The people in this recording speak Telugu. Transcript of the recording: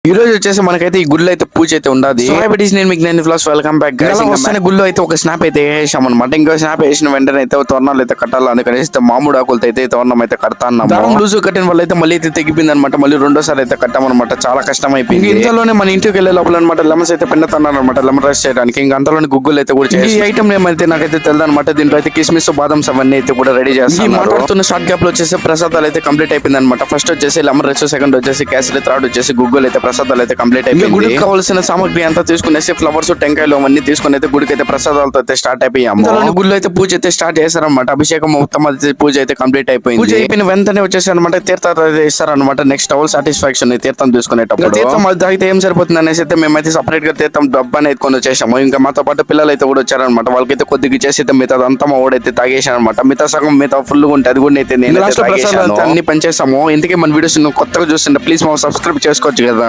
ఈ రోజు వచ్చేసి మనకైతే ఈ గుళ్ళు అయితే పూజ అయితే ఉండదు. నేను మీకు నేను ఫ్లాస్ వెల్కమ్ బ్యాక్ గైస్. ఇంకా గుళ్ళు అయితే ఒక స్నాప్ అయితే వేసాం అనమాట. ఇంకో స్నాప్ వేసిన వెంటనే అయితే తోరణాలు అయితే కట్టాలి. అందుకని మామూడు ఆకులతో అయితే తోరణం అయితే కడతాను. లూజ్ కట్టిన వల్ల అయితే మళ్ళీ అయితే తెగిపోయింది అనమాట. మళ్ళీ రెండోసారి అయితే కట్టామన్నమాట. చాలా కష్టం అయిపోయింది. ఇంతలోనే మన ఇంటికి వెళ్ళే లోపల అనమాట లెమన్స్ అయితే పిండుతున్నారు అనమాట. లెమన్ రైస్ చేయడానికి ఇంకా అంతలోనే గుగ్గులు అయితే కూడా చేసి ఈ ఐటమ్ ఏమైతే నాకైతే తెలియదు అనమాట. దీంట్లో అయితే కిస్మిస్ బాదమ్స్ అవన్నీ అయితే కూడా రెడీ చేస్తాను. మాట్లాడుతున్న షార్ట్ గ్యాప్ లో వచ్చేసి ప్రసాదాలు అయితే కంప్లీట్ అయిపోయింది అనమాట. ఫస్ట్ వచ్చేసి లెమన్ రైస్, సెకండ్ వచ్చేసి కేసరి, థర్డ్ వచ్చేసి గుగ్గులు అయితే ప్రసాదాలు అయితే కంప్లీట్ అయిపోయింది. గుడికి కావాల్సిన సామాగ్రి అంతా తీసుకునేసి ఫ్లవర్స్, టెంకాయలు అవన్నీ తీసుకుని అయితే గుడికి అయితే ప్రసాదాలతో అయితే స్టార్ట్ అయిపోయాము. గుళ్ళు అయితే పూజ అయితే స్టార్ట్ చేశారనమాట. అభిషేకం మొత్తం పూజ అయితే కంప్లీట్ అయిపోయింది. పూజ అయిపోయిన వెంటనే వచ్చేసి అనమాట తీర్థాలు అయితే ఇస్తారనమాట. నెక్స్ట్ అవల్ సాటిస్ఫాక్షన్ తీర్థం తీసుకునేటప్పుడు తీర్థం అయితే ఏం సరిపోతుంది అనేసి అయితే మేమైతే సపరేట్ గా తీర్థం డబ్బాని ఎత్తుకొని వచ్చేసాము. ఇంకా మాతో పాటు పిల్లలు అయితే కూడా వచ్చారనమాట. వాళ్ళకైతే కొద్దిగా ఇచ్చేసి అయితే మిగతా అంతా మా ఓడైతే తాగేసాను అనమాట. మిగతా సగం మిగతా ఫుల్ గా ఉంటే అది కూడా అయితే నేను అన్ని పనిచేసాము. ఇందుకే మన వీడియోస్ కొత్తగా చూస్తుంటే ప్లీజ్ మా సబ్స్క్రైబ్ చేసుకోవచ్చు కదా.